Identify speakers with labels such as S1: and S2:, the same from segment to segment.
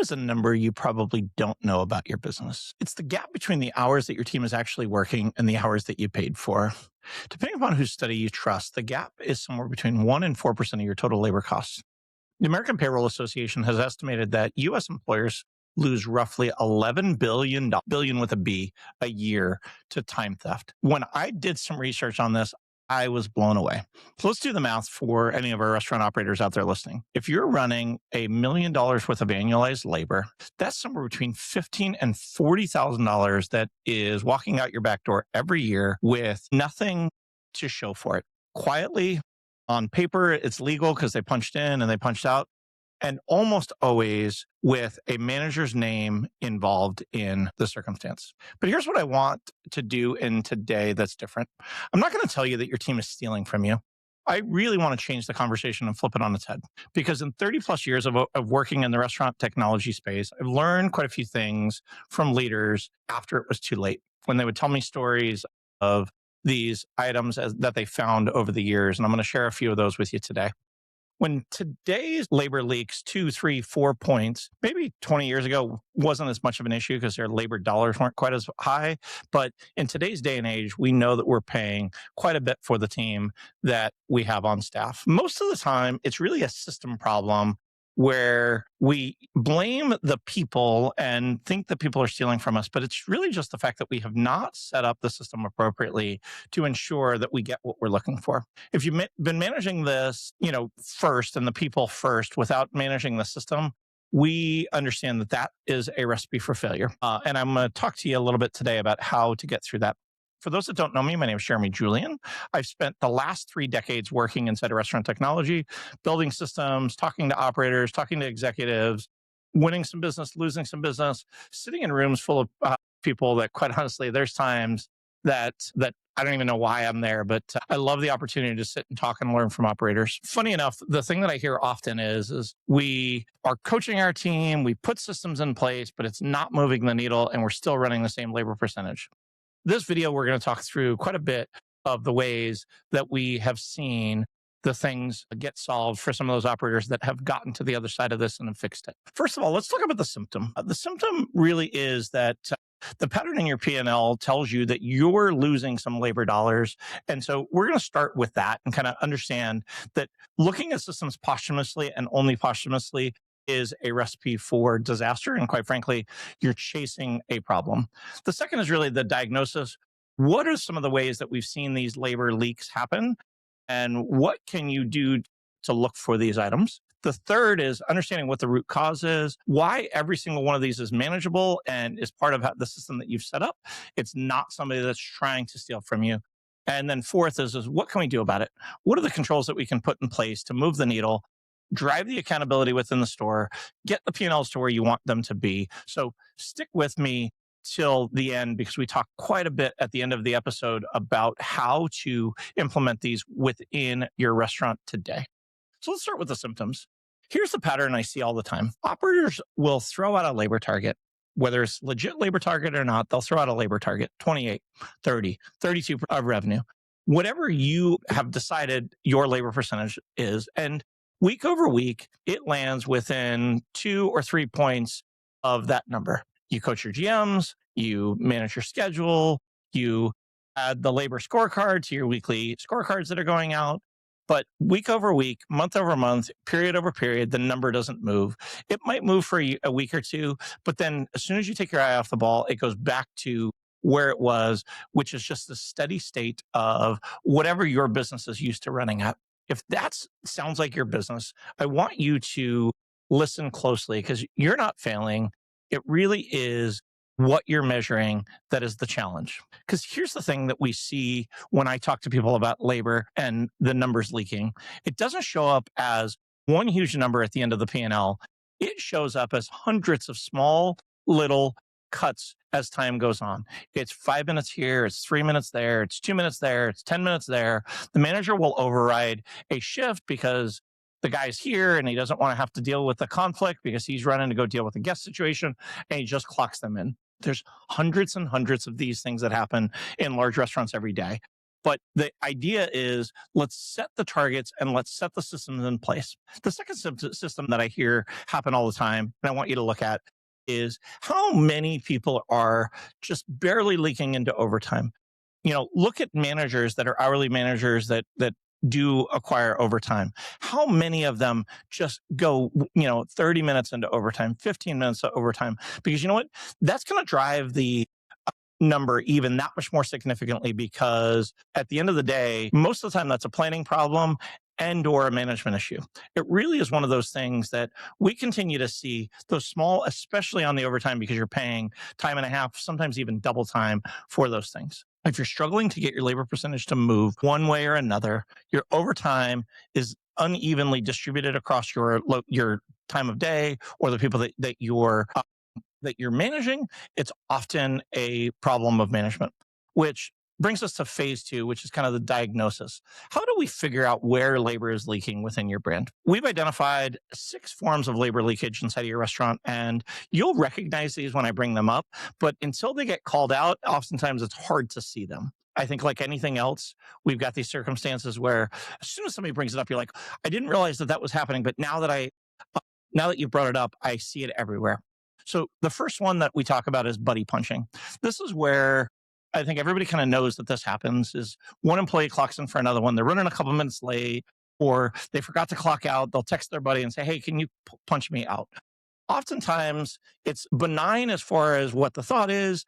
S1: is a number you probably don't know about your business? It's the gap between the hours that your team is actually working and the hours that you paid for. Depending upon whose study you trust, the gap is somewhere between 1% and 4% of your total labor costs. The American Payroll Association has estimated that U.S. employers lose roughly $11 billion with a B, a year to time theft. When I did some research on this, I was blown away. So let's do the math for any of our restaurant operators out there listening. If you're running $1 million worth of annualized labor, that's somewhere between $15,000 and $40,000 that is walking out your back door every year with nothing to show for it. Quietly, on paper, it's legal because they punched in and they punched out, and almost always with a manager's name involved in the circumstance. But here's what I want to do in today that's different. I'm not going to tell you that your team is stealing from you. I really want to change the conversation and flip it on its head, because in 30 plus years of working in the restaurant technology space, I've learned quite a few things from leaders after it was too late, when they would tell me stories of these items that they found over the years. And I'm going to share a few of those with you today. When today's labor leaks 2, 3, 4 points, maybe 20 years ago wasn't as much of an issue because their labor dollars weren't quite as high. But in today's day and age, we know that we're paying quite a bit for the team that we have on staff. Most of the time, it's really a system problem where we blame the people and think that people are stealing from us, but it's really just the fact that we have not set up the system appropriately to ensure that we get what we're looking for. If you've been managing this, first and the people first without managing the system, we understand that that is a recipe for failure. And I'm going to talk to you a little bit today about how to get through that. For those that don't know me, my name is Julian. I've spent the last 3 decades working inside of restaurant technology, building systems, talking to operators, talking to executives, winning some business, losing some business, sitting in rooms full of people that, quite honestly, there's times that I don't even know why I'm there, but I love the opportunity to sit and talk and learn from operators. Funny enough, the thing that I hear often is we are coaching our team, we put systems in place, but it's not moving the needle and we're still running the same labor percentage. This video, we're going to talk through quite a bit of the ways that we have seen the things get solved for some of those operators that have gotten to the other side of this and have fixed it. First of all, let's talk about the symptom. The symptom really is that the pattern in your P&L tells you that you're losing some labor dollars. And so we're going to start with that and kind of understand that looking at systems posthumously and only posthumously is a recipe for disaster. And quite frankly, you're chasing a problem. The second is really the diagnosis. What are some of the ways that we've seen these labor leaks happen? And what can you do to look for these items? The third is understanding what the root cause is, why every single one of these is manageable and is part of the system that you've set up. It's not somebody that's trying to steal from you. And then fourth is what can we do about it? What are the controls that we can put in place to move the needle, drive the accountability within the store, get the P&Ls to where you want them to be? So stick with me till the end, because we talk quite a bit at the end of the episode about how to implement these within your restaurant today. So let's start with the symptoms. Here's the pattern I see all the time. Operators will throw out a labor target, whether it's legit labor target or not. They'll throw out a labor target, 28, 30, 32 of revenue, whatever you have decided your labor percentage is. And week over week, it lands within 2 or 3 points of that number. You coach your GMs, you manage your schedule, you add the labor scorecard to your weekly scorecards that are going out. But week over week, month over month, period over period, the number doesn't move. It might move for a week or two, but then as soon as you take your eye off the ball, it goes back to where it was, which is just the steady state of whatever your business is used to running at. If that sounds like your business, I want you to listen closely, because you're not failing. It really is what you're measuring that is the challenge. Because here's the thing that we see when I talk to people about labor and the numbers leaking. It doesn't show up as one huge number at the end of the P&L. It shows up as hundreds of small little cuts as time goes on. It's 5 minutes here, it's 3 minutes there, it's 2 minutes there, it's 10 minutes there. The manager will override a shift because the guy's here and he doesn't want to have to deal with the conflict because he's running to go deal with a guest situation, and he just clocks them in. There's hundreds and hundreds of these things that happen in large restaurants every day. But the idea is let's set the targets and let's set the systems in place. The second system that I hear happen all the time, and I want you to look at, is how many people are just barely leaking into overtime. Look at managers that are hourly managers that do acquire overtime. How many of them just go, 30 minutes into overtime, 15 minutes of overtime? Because you know what? That's going to drive the number even that much more significantly, because at the end of the day, most of the time that's a planning problem and or a management issue. It really is one of those things that we continue to see those small, especially on the overtime, because you're paying time and a half, sometimes even double time for those things. If you're struggling to get your labor percentage to move one way or another, your overtime is unevenly distributed across your time of day or the people that you're managing, it's often a problem of management, which brings us to phase two, which is kind of the diagnosis. How do we figure out where labor is leaking within your brand? We've identified 6 forms of labor leakage inside of your restaurant, and you'll recognize these when I bring them up, but until they get called out, oftentimes it's hard to see them. I think like anything else, we've got these circumstances where as soon as somebody brings it up, you're like, I didn't realize that was happening, but now that you brought it up, I see it everywhere. So the first one that we talk about is buddy punching. This is where I think everybody kind of knows that this happens, is one employee clocks in for another one. They're running a couple minutes late, or they forgot to clock out. They'll text their buddy and say, hey, can you punch me out? Oftentimes it's benign as far as what the thought is.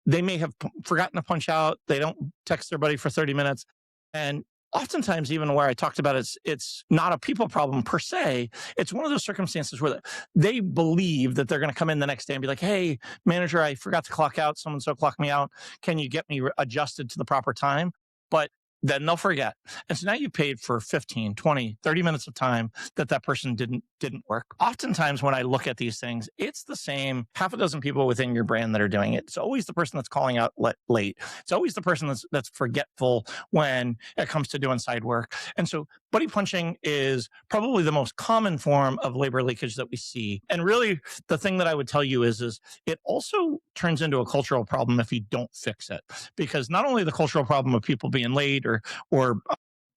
S1: They may have forgotten to punch out. They don't text their buddy for 30 minutes. And oftentimes, even where I talked about it's not a people problem per se. It's one of those circumstances where they believe that they're going to come in the next day and be like, hey, manager, I forgot to clock out. So clocked me out. Can you get me adjusted to the proper time? But then they'll forget. And so now you paid for 15, 20, 30 minutes of time that person didn't work. Oftentimes when I look at these things, it's the same half a dozen people within your brand that are doing it. It's always the person that's calling out late. It's always the person that's forgetful when it comes to doing side work. And so buddy punching is probably the most common form of labor leakage that we see. And really the thing that I would tell you is it also turns into a cultural problem if you don't fix it. Because not only the cultural problem of people being late or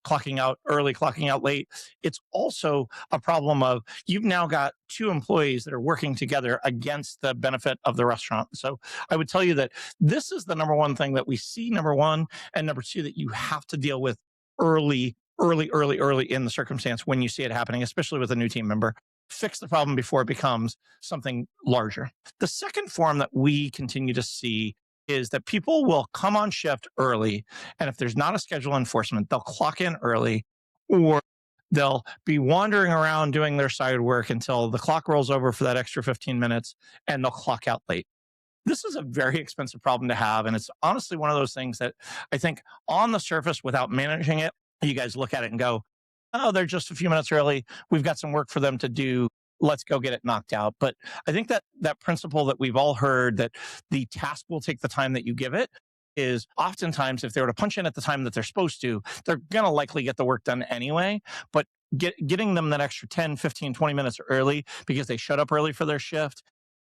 S1: clocking out early, clocking out late, it's also a problem of you've now got 2 employees that are working together against the benefit of the restaurant. So I would tell you that this is the number one thing that we see, number one, and number 2, that you have to deal with early in the circumstance when you see it happening, especially with a new team member. Fix the problem before it becomes something larger. The second form that we continue to see is that people will come on shift early, and if there's not a schedule enforcement, they'll clock in early, or they'll be wandering around doing their side work until the clock rolls over for that extra 15 minutes, and they'll clock out late. This is a very expensive problem to have, and it's honestly one of those things that I think on the surface, without managing it, you guys look at it and go, oh, they're just a few minutes early. We've got some work for them to do. Let's go get it knocked out. But I think that principle that we've all heard, that the task will take the time that you give it, is oftentimes if they were to punch in at the time that they're supposed to, they're going to likely get the work done anyway. But getting them that extra 10, 15, 20 minutes early because they showed up early for their shift,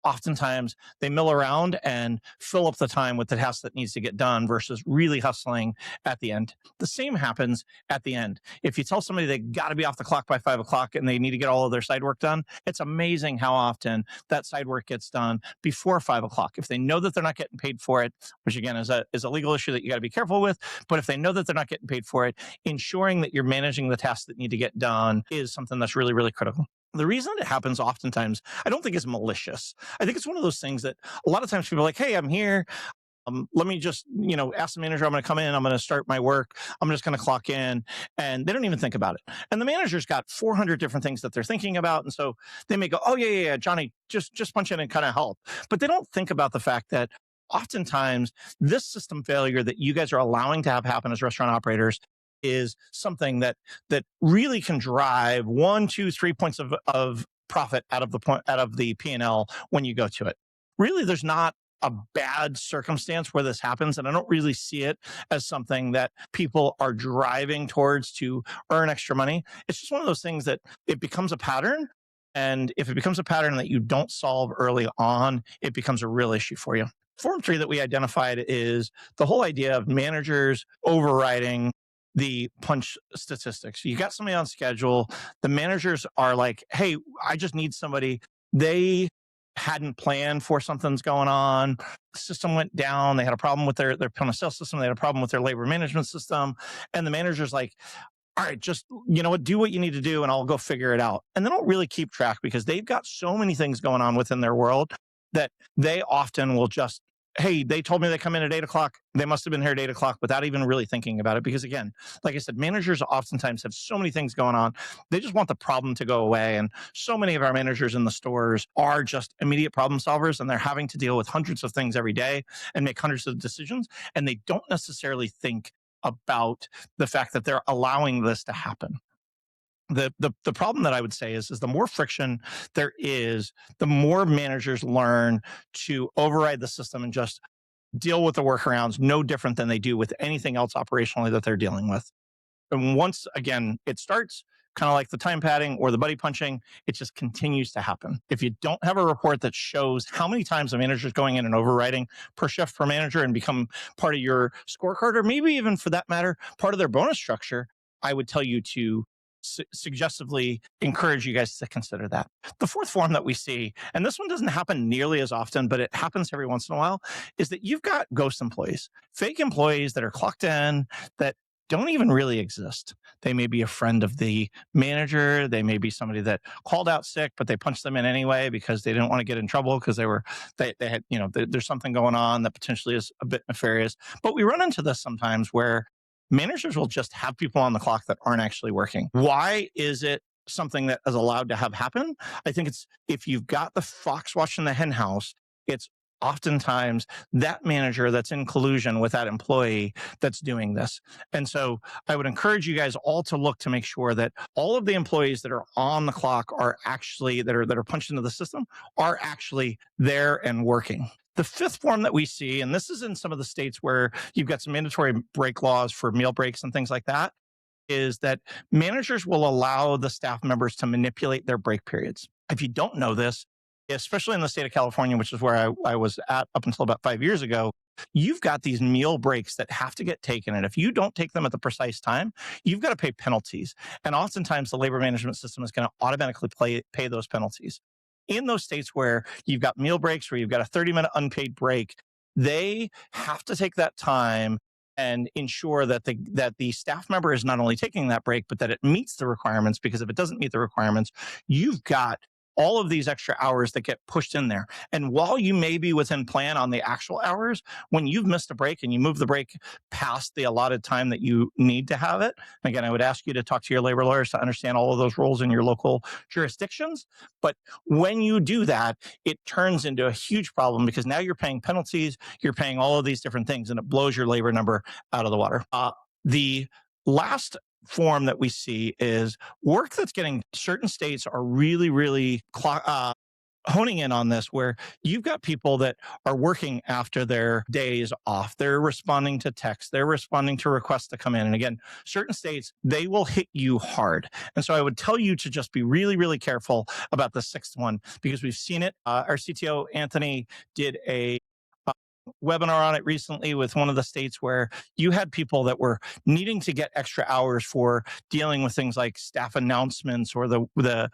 S1: oftentimes they mill around and fill up the time with the task that needs to get done versus really hustling at the end. The same happens at the end. If you tell somebody they got to be off the clock by 5 o'clock and they need to get all of their side work done, it's amazing how often that side work gets done before 5 o'clock. If they know that they're not getting paid for it, which again is a legal issue that you got to be careful with, but if they know that they're not getting paid for it, ensuring that you're managing the tasks that need to get done is something that's really, really critical. The reason it happens oftentimes, I don't think is malicious. I think it's one of those things that a lot of times people are like, hey, I'm here. Let me just, ask the manager, I'm going to come in, I'm going to start my work, I'm just going to clock in. And they don't even think about it. And the manager's got 400 different things that they're thinking about. And so they may go, oh, yeah, Johnny, just punch in and kind of help. But they don't think about the fact that oftentimes this system failure that you guys are allowing to have happen as restaurant operators is something that really can drive 1, 2, 3 points of profit out of the P&L when you go to it. Really, there's not a bad circumstance where this happens, and I don't really see it as something that people are driving towards to earn extra money. It's just one of those things that it becomes a pattern, and if it becomes a pattern that you don't solve early on, it becomes a real issue for you. Form three that we identified is the whole idea of managers overriding the punch statistics. You got somebody on schedule. The managers are like, hey, I just need somebody. They hadn't planned for something's going on. The system went down. They had a problem with their point of sale system. They had a problem with their labor management system. And the manager's like, all right, just, do what you need to do and I'll go figure it out. And they don't really keep track because they've got so many things going on within their world that they often will just, hey, they told me they come in at 8 o'clock. They must have been here at 8 o'clock without even really thinking about it. Because again, like I said, managers oftentimes have so many things going on. They just want the problem to go away. And so many of our managers in the stores are just immediate problem solvers, and they're having to deal with hundreds of things every day and make hundreds of decisions. And they don't necessarily think about the fact that they're allowing this to happen. The problem that I would say is the more friction there is, the more managers learn to override the system and just deal with the workarounds, no different than they do with anything else operationally that they're dealing with. And once again, it starts kind of like the time padding or the buddy punching, it just continues to happen. If you don't have a report that shows how many times a manager is going in and overriding per shift per manager and become part of your scorecard, or maybe even for that matter, part of their bonus structure, I would tell you to suggestively encourage you guys to consider that. The fourth form that we see, and this one doesn't happen nearly as often, but it happens every once in a while, is that you've got ghost employees, fake employees that are clocked in that don't even really exist. They may be a friend of the manager. They may be somebody that called out sick, but they punched them in anyway because they didn't want to get in trouble because they had, there's something going on that potentially is a bit nefarious. But we run into this sometimes where managers will just have people on the clock that aren't actually working. Why is it something that is allowed to have happen? I think it's, if you've got the fox watching the hen house, it's oftentimes that manager that's in collusion with that employee that's doing this. And so I would encourage you guys all to look to make sure that all of the employees that are on the clock are actually, that are punched into the system, are actually there and working. The fifth form that we see, and this is in some of the states where you've got some mandatory break laws for meal breaks and things like that, is that managers will allow the staff members to manipulate their break periods. If you don't know this, especially in the state of California, which is where I was at up until about 5 years ago, you've got these meal breaks that have to get taken. And if you don't take them at the precise time, you've got to pay penalties. And oftentimes the labor management system is going to automatically pay those penalties. In those states where you've got meal breaks, where you've got a 30-minute unpaid break, they have to take that time and ensure that the staff member is not only taking that break, but that it meets the requirements. Because if it doesn't meet the requirements, you've got all of these extra hours that get pushed in there. And while you may be within plan on the actual hours, when you've missed a break and you move the break past the allotted time that you need to have it, again, I would ask you to talk to your labor lawyers to understand all of those rules in your local jurisdictions. But when you do that, it turns into a huge problem because now you're paying penalties, you're paying all of these different things, and it blows your labor number out of the water. The last form that we see is work that's getting, certain states are really honing in on this, where you've got people that are working after their days off. They're responding to texts. They're responding to requests to come in. And again, certain states, they will hit you hard. And so I would tell you to just be really careful about the sixth one, because we've seen it. Our CTO, Anthony, did a webinar on it recently with one of the states where you had people that were needing to get extra hours for dealing with things like staff announcements or the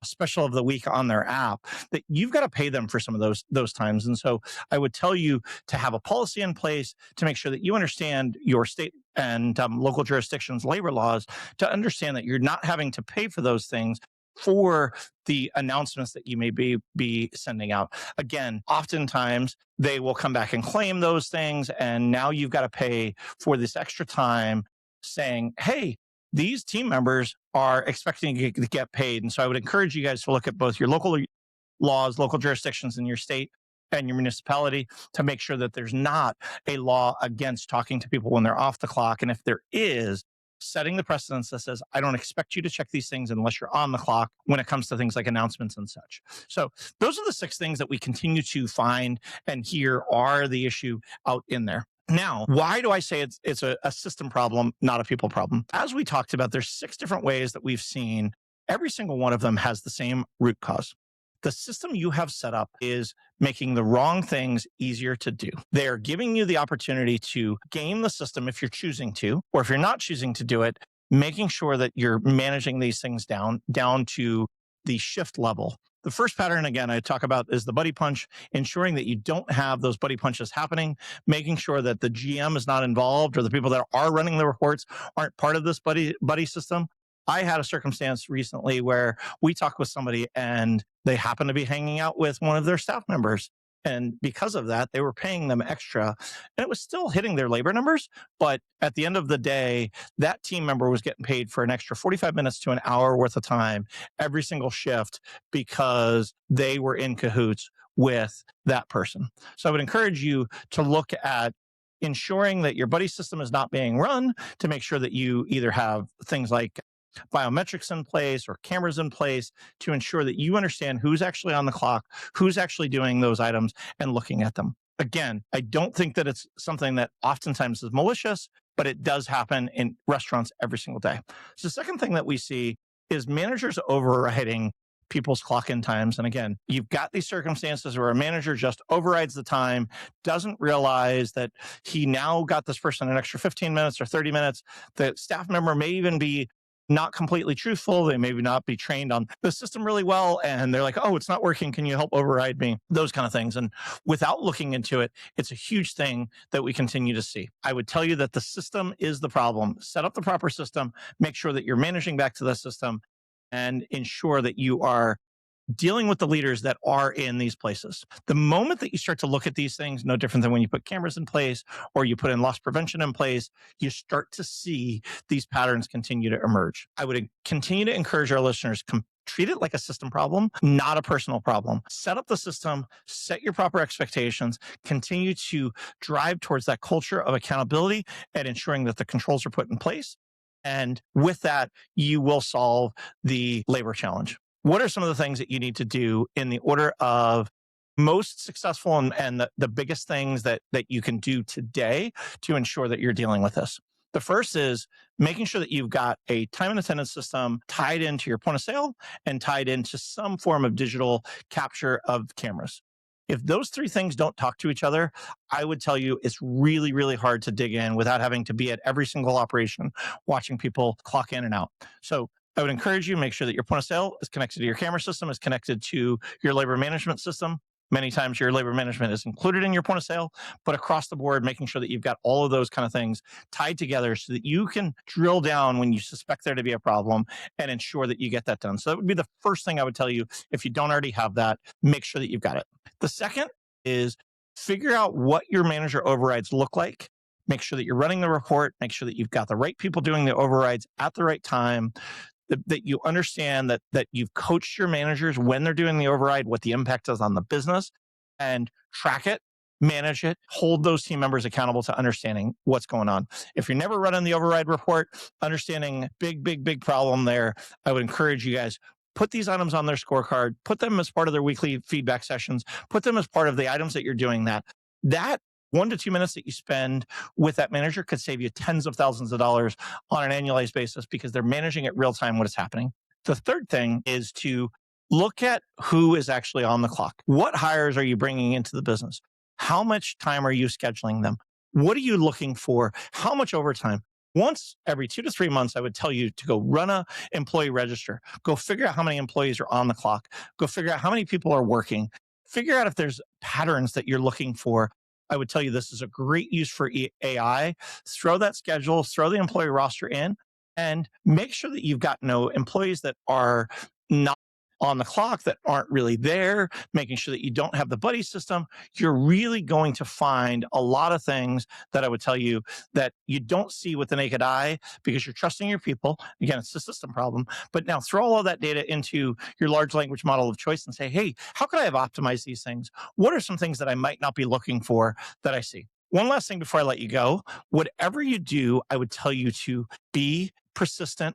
S1: special of the week on their app, that you've got to pay them for some of those times. And so I would tell you to have a policy in place to make sure that you understand your state and local jurisdictions' labor laws, to understand that you're not having to pay for those things for the announcements that you may be sending out. Again, oftentimes they will come back and claim those things, and now you've got to pay for this extra time, saying, hey, these team members are expecting to get paid. And so I would encourage you guys to look at both your local laws, local jurisdictions in your state and your municipality, to make sure that there's not a law against talking to people when they're off the clock. And if there is, setting the precedence that says, I don't expect you to check these things unless you're on the clock when it comes to things like announcements and such. So those are the 6 things that we continue to find and hear are the issue out in there. Now, why do I say it's a system problem, not a people problem? As we talked about, there's 6 different ways that we've seen. Every single one of them has the same root cause. The system you have set up is making the wrong things easier to do. They are giving you the opportunity to game the system if you're choosing to, or if you're not choosing to do it, making sure that you're managing these things down to the shift level. The first pattern, again, I talk about is the buddy punch, ensuring that you don't have those buddy punches happening, making sure that the GM is not involved or the people that are running the reports aren't part of this buddy system. I had a circumstance recently where we talked with somebody and they happened to be hanging out with one of their staff members. And because of that, they were paying them extra and it was still hitting their labor numbers. But at the end of the day, that team member was getting paid for an extra 45 minutes to an hour worth of time every single shift because they were in cahoots with that person. So I would encourage you to look at ensuring that your buddy system is not being run, to make sure that you either have things like biometrics in place or cameras in place to ensure that you understand who's actually on the clock, who's actually doing those items and looking at them. Again, I don't think that it's something that oftentimes is malicious, but it does happen in restaurants every single day. So the second thing that we see is managers overriding people's clock in times. And again, you've got these circumstances where a manager just overrides the time, doesn't realize that he now got this person an extra 15 minutes or 30 minutes. The staff member may even be not completely truthful. They maybe not be trained on the system really well. And they're like, oh, it's not working. Can you help override me? Those kind of things. And without looking into it, it's a huge thing that we continue to see. I would tell you that the system is the problem. Set up the proper system, make sure that you're managing back to the system, and ensure that you are dealing with the leaders that are in these places. The moment that you start to look at these things, no different than when you put cameras in place or you put in loss prevention in place, you start to see these patterns continue to emerge. I would continue to encourage our listeners, treat it like a system problem, not a personal problem. Set up the system, set your proper expectations, continue to drive towards that culture of accountability and ensuring that the controls are put in place. And with that, you will solve the labor challenge. What are some of the things that you need to do in the order of most successful and the biggest things that you can do today to ensure that you're dealing with this? The first is making sure that you've got a time and attendance system tied into your point of sale and tied into some form of digital capture of cameras. If those three things don't talk to each other, I would tell you it's really, really hard to dig in without having to be at every single operation, watching people clock in and out. So I would encourage you to make sure that your point of sale is connected to your camera system, is connected to your labor management system. Many times your labor management is included in your point of sale, but across the board, making sure that you've got all of those kind of things tied together so that you can drill down when you suspect there to be a problem and ensure that you get that done. So that would be the first thing I would tell you. If you don't already have that, make sure that you've got it. The second is figure out what your manager overrides look like. Make sure that you're running the report. Make sure that you've got the right people doing the overrides at the right time. That you understand that you've coached your managers when they're doing the override, what the impact is on the business, and track it, manage it, hold those team members accountable to understanding what's going on. If you're never running the override report, understanding big problem there, I would encourage you guys, put these items on their scorecard, put them as part of their weekly feedback sessions, put them as part of the items that you're doing that 1 to 2 minutes that you spend with that manager could save you tens of thousands of dollars on an annualized basis because they're managing it real time what is happening. The third thing is to look at who is actually on the clock. What hires are you bringing into the business? How much time are you scheduling them? What are you looking for? How much overtime? Once every 2 to 3 months, I would tell you to go run a employee register. Go figure out how many employees are on the clock. Go figure out how many people are working. Figure out if there's patterns that you're looking for. I would tell you this is a great use for AI. Throw that schedule, throw the employee roster in, and make sure that you've got no employees that are not on the clock, that aren't really there, making sure that you don't have the buddy system. You're really going to find a lot of things that I would tell you that you don't see with the naked eye because you're trusting your people. Again, it's a system problem. But now throw all of that data into your large language model of choice and say, hey, how could I have optimized these things? What are some things that I might not be looking for that I see? One last thing before I let you go. Whatever you do, I would tell you to be persistent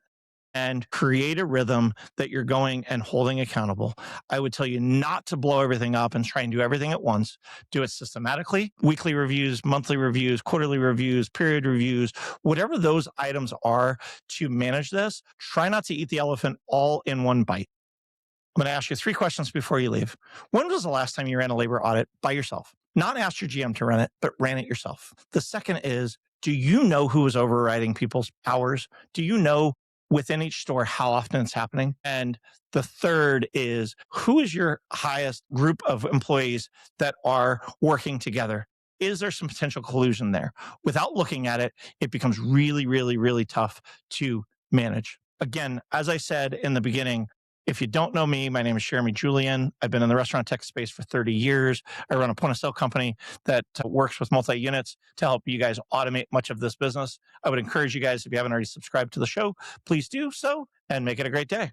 S1: and create a rhythm that you're going and holding accountable. I would tell you not to blow everything up and try and do everything at once. Do it systematically, weekly reviews, monthly reviews, quarterly reviews, period reviews, whatever those items are to manage this. Try not to eat the elephant all in one bite. I'm going to ask you 3 questions before you leave. When was the last time you ran a labor audit by yourself? Not ask your GM to run it, but ran it yourself. The second is, do you know who is overriding people's hours? Do you know within each store how often it's happening? And the third is, who is your highest group of employees that are working together? Is there some potential collusion there? Without looking at it, it becomes really, really, really tough to manage. Again, as I said in the beginning, if you don't know me, my name is Julian. I've been in the restaurant tech space for 30 years. I run a point of sale company that works with multi-units to help you guys automate much of this business. I would encourage you guys, if you haven't already subscribed to the show, please do so and make it a great day.